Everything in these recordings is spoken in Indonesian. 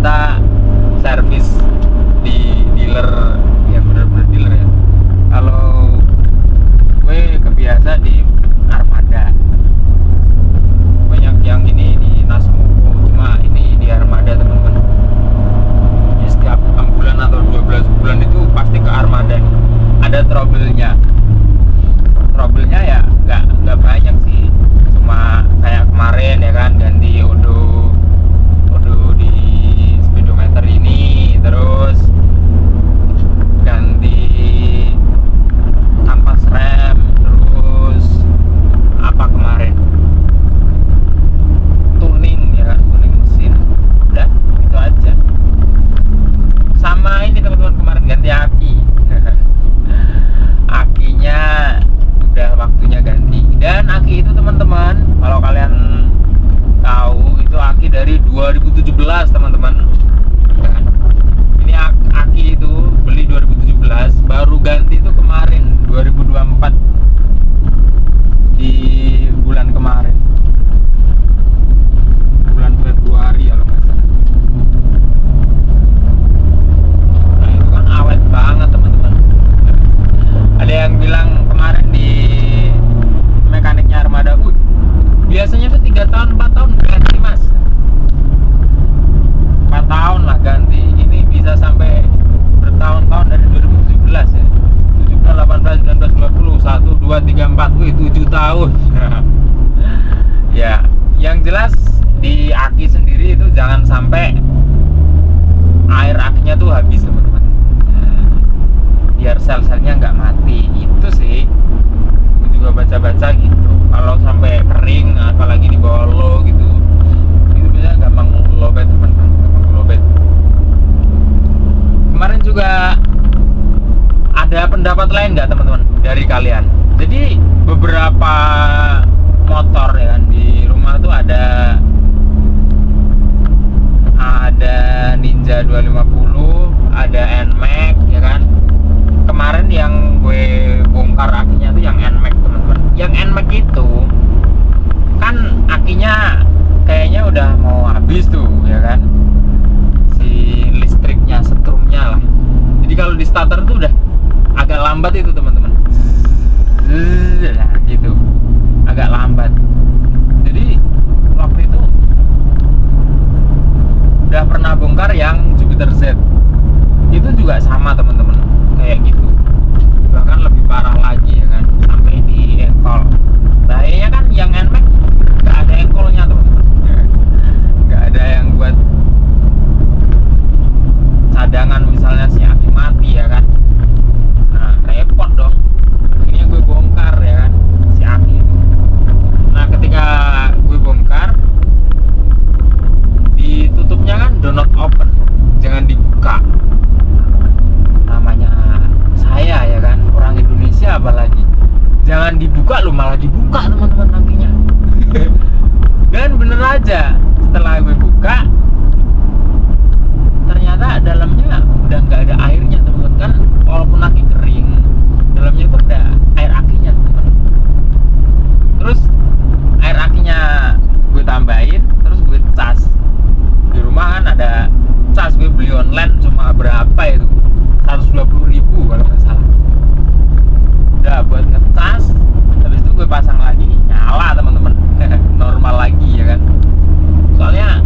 kita servis di dealer yang bener-bener dealer ya. Kalau gue kebiasa di Armada, banyak yang ini di Nasmoko, cuma ini di Armada teman-teman. Ya, setiap 6 bulan atau 12 bulan itu pasti ke Armada nih. Ada trouble-nya ya nggak banyak sih, cuma kayak kemarin ya kan, ganti odo di speedometer ini, terus ganti ampas rem, terus apa kemarin tuning ya kan, tuning mesin, udah itu aja. Sama ini teman-teman, kemarin ganti aki akinya udah waktunya ganti. Dan aki itu teman-teman, kalau kalian tahu, itu aki dari 2017 teman-teman ya kan? Ini aki itu beli 2017, baru ganti itu kemarin 2024 di bulan kemarin, bulan Februari kalau nggak salah. Nah itu kan awet banget teman-teman. Ada yang bilang kemarin di mekaniknya Armada, biasanya tuh 3 tahun 4 tahun ganti mas, 4 tahun lah ganti. Ini bisa sampai bertahun-tahun, dari 2017 ya, 17, 18, 19, 20, 1, 2, 3, 4, 7 tahun ya. Yang jelas di aki sendiri itu jangan sampai air akinya tuh habis teman-teman, biar sel-selnya nggak mati. Itu sih aku juga baca-baca gitu, kalau sampai kering apalagi di bawah lo gitu, itu bisa gampang lobet teman-teman, gampang lobet. Kemarin juga ada pendapat lain nggak teman-teman dari kalian? Jadi beberapa motor ya kan, di rumah tuh ada Ninja 250, ada NMAX ya kan. Kemarin yang gue bongkar akinya tuh yang NMAX teman-teman. Yang NMAX itu kan akinya kayaknya udah mau habis tuh ya kan, si listriknya, setrumnya lah. Jadi kalau di starter tuh udah agak lambat itu teman-teman, nah, gitu, agak lambat. Jadi waktu itu udah pernah bongkar yang Jupiter Z, itu juga sama teman-teman, kayak gitu, bahkan lebih parah lagi ya kan, sampai di engkol. Bahayanya kan yang NMAX nggak ada engkolnya teman-teman, nggak ada yang buat cadangan misalnya si aki mati ya kan. Nah repot dong, akhirnya gue bongkar ya kan si aki itu. Nah ketika gue bongkar, ditutupnya kan do not open, jangan dibuka. Namanya saya ya kan, orang Indonesia apalagi, jangan dibuka lu malah dibuka teman-teman akinya. Dan bener aja, setelah gue buka ternyata dalamnya udah nggak ada airnya teman-teman kan. Walaupun aki kering, dalamnya itu ada air akinya teman-teman. Terus air akinya gue tambahin, terus gue cas. Di rumah kan ada cas, gue beli online cuma berapa itu, 120.000 kalau nggak salah. Udah buat ngecas, habis itu gue pasang lagi, nyala teman-teman. Normal lagi ya kan. Soalnya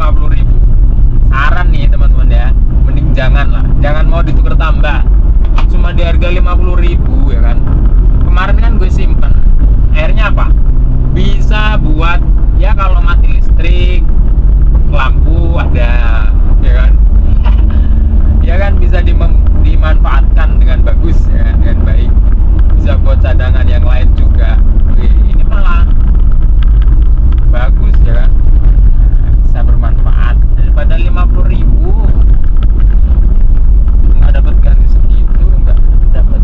50.000. Saran nih teman-teman ya, mending jangan lah, jangan mau ditukar tambah, cuma di harga 50.000 ya kan. Kemarin kan gue simpen, akhirnya apa, bisa buat ya kalau mati listrik lampu ada ya kan. Ya kan, bisa dimanfaatkan dengan bagus ya kan? Dengan baik, bisa buat cadangan yang lain juga. Wih, ini malah bagus ya kan, bisa bermanfaat. Daripada 50.000 nggak dapat ganti segitu, nggak dapat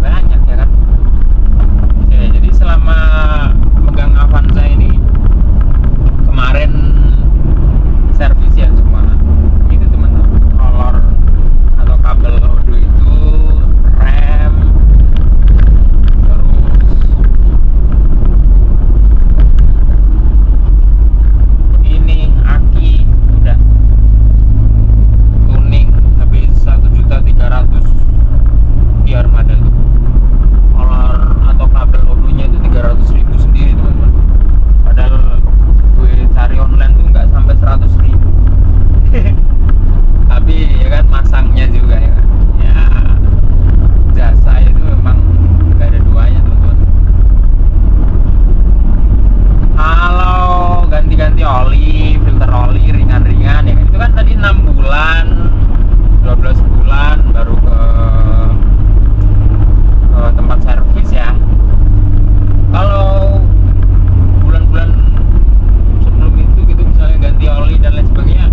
banyak ya kan. Oke, jadi selama megang Avanza ini kemarin servis ya cuma itu teman-teman, kolor atau kabel audio itu, rem, terus ini aki udah tuning habis 1.300.000 di Armada tuh. Kolor atau kabel audionya itu 300.000 sendiri teman-teman, padahal gue cari online tuh nggak sampai 100.000. Tapi ya kan masangnya juga ya kan, ya jasa itu memang nggak ada duanya teman-teman. Kalau ganti-ganti oli, filter oli ringan-ringan ya kan, itu kan tadi 6 bulan 12 bulan baru ke tempat servis ya. Kalau bulan-bulan sebelum itu gitu, misalnya ganti oli dan lain sebagainya,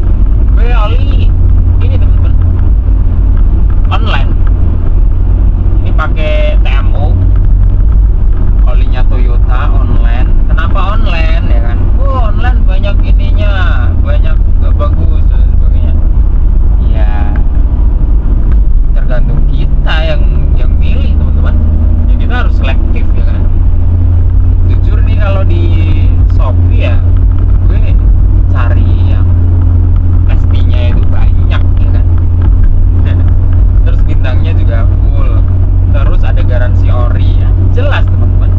gue oli ini teman-teman online, ini pakai TMO, olinya Toyota online. Kenapa online ya kan? Online banyak ininya, banyak gak bagus dan sebagainya. Ya tergantung kita yang milih teman-teman. Ya kita harus selektif ya kan. Jujur nih, kalau di Shopee ya gue cari yang pastinya itu banyak ya kan. Terus bintangnya juga full, terus ada garansi ori ya, jelas teman-teman.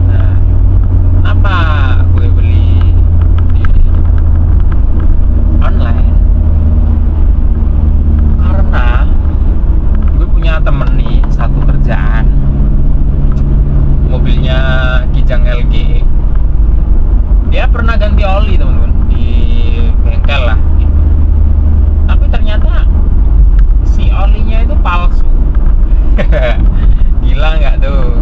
Nah, kenapa gue beli di online? Karena gue punya temen nih, satu kerjaan mobilnya Kijang LG, dia pernah ganti oli teman-teman di bengkel lah gitu. Tapi ternyata si olinya itu palsu. Gila nggak tuh?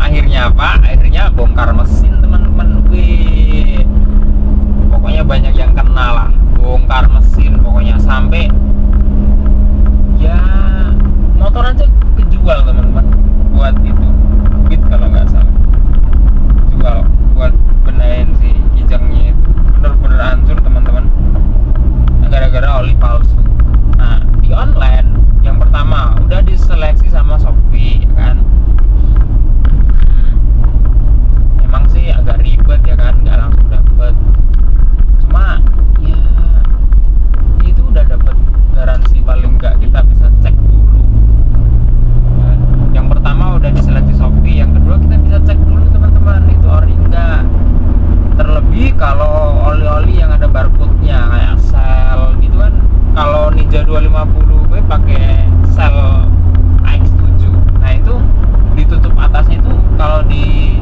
Akhirnya apa? Akhirnya bongkar mesin teman-teman. Wih, pokoknya banyak yang kena lah, bongkar mesin pokoknya, sampai ya motor aja kejual teman-teman buat itu Beat kalau nggak salah, jual buat benahin si kijangnya itu. Bener-bener hancur teman-teman, gara-gara oli palsu. Nah, di online yang pertama udah diseleksi sama Shopee ya kan. Emang sih agak ribet ya kan, nggak langsung dapet, cuma ya itu udah dapet garansi, paling nggak kita bisa cek dulu kan. Yang pertama udah diseleksi Shopee, yang kedua kita bisa cek dulu teman-teman itu ori enggak. Terlebih kalau oli-oli yang ada barcode-nya kayak Shell gitu kan. Kalau Ninja 250 gue pakai Shell AX7, nah itu ditutup atasnya itu kalau di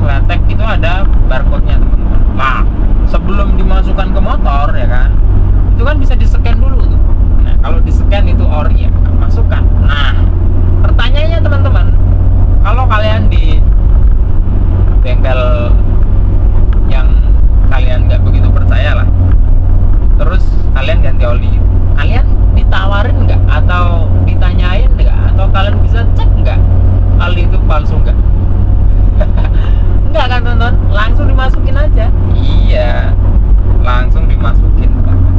kletek itu ada barcode-nya teman-teman. Nah, sebelum dimasukkan ke motor ya kan, itu kan bisa di-scan dulu tuh. Nah, kalau di-scan itu ori ya masukkan. Nah, pertanyaannya teman-teman, kalau kalian di bengkel yang kalian nggak begitu percaya lah, terus kalian ganti oli, kalian ditawarin nggak atau ditanyain nggak, atau kalian bisa cek nggak oli itu palsu nggak? Enggak kan teman-teman, langsung dimasukin aja. Iya, langsung dimasukin teman-teman.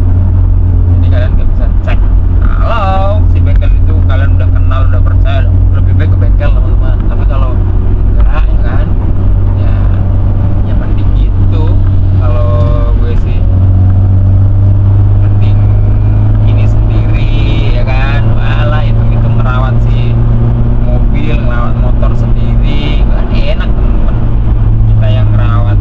Jadi kalian nggak bisa cek. Kalau si bengkel itu kalian udah kenal, udah percaya, lebih baik ke bengkel teman-teman. Tapi kalau enggak ya kan, ya mending gitu. Kalau gue sih mending ini sendiri ya kan. Walah, itu ngerawat si mobil, ngerawat motor sendiri kan enak teman-teman. Kita yang ngerawat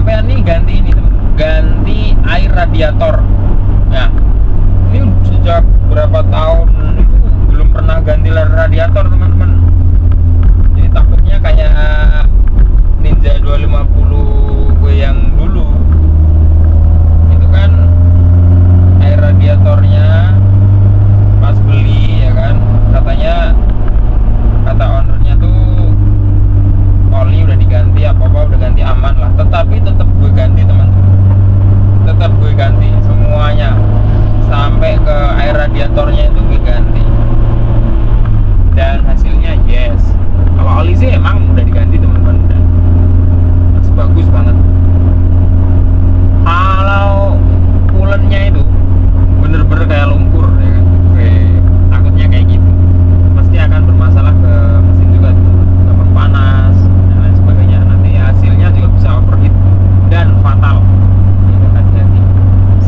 sampean nih ganti ini teman, ganti air radiator. Nah, ini sejak berapa tahun itu belum pernah ganti radiator teman-teman. Jadi takutnya kayak Ninja 250 gue yang dulu. Itu kan air radiatornya pas beli ya kan, katanya kata ownernya tuh oli udah diganti, apa-apa udah ganti, aman lah. Tetapi tetap gue ganti teman-teman, tetap gue ganti semuanya sampai ke air radiatornya itu gue ganti, dan hasilnya yes. Kalau oli sih emang udah diganti teman-teman, udah masih bagus banget. Kalau coolant-nya itu bener-bener kayak lumpur ya kan, takutnya kayak gitu pasti akan bermasalah ke mesin juga, gampang panas dan lain sebagainya. Nanti hasilnya juga bisa overheat dan fatal. Itu hati-hati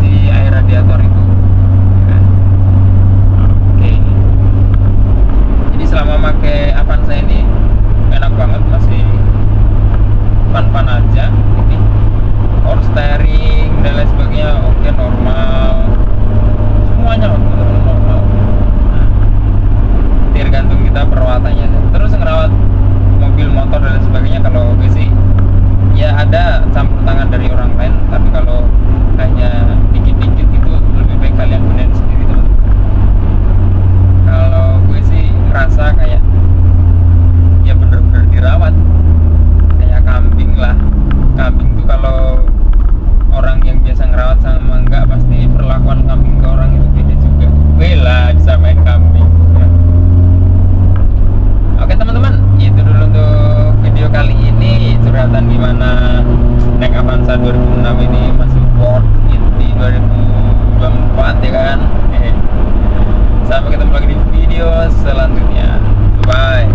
si air radiator itu ya kan? Oke, jadi selama pakai Avanza ini enak banget, masih fun-fun aja. Ini power steering dan lain sebagainya oke, normal semuanya normal. Nah, tergantung kita perawatannya. Terus ngerawat mobil, motor dan lain sebagainya, kalau gue sih ya ada campur tangan dari orang lain, tapi kalau hanya dikit-dikit itu lebih baik kalian benerin sendiri teman. Kalau gue sih ngerasa kayak ya bener-bener dirawat kayak kambing lah. Kambing tuh kalau orang yang biasa ngerawat sama enggak, pasti perlakuan kambing ke orang itu beda juga. Bela bisa main kambing ya. Oke teman-teman, itu dulu untuk video kali ini, curhatan gimana naik Avanza 2006 ini masih worth it di 2024 ya kan. Sampai ketemu lagi di video selanjutnya, bye.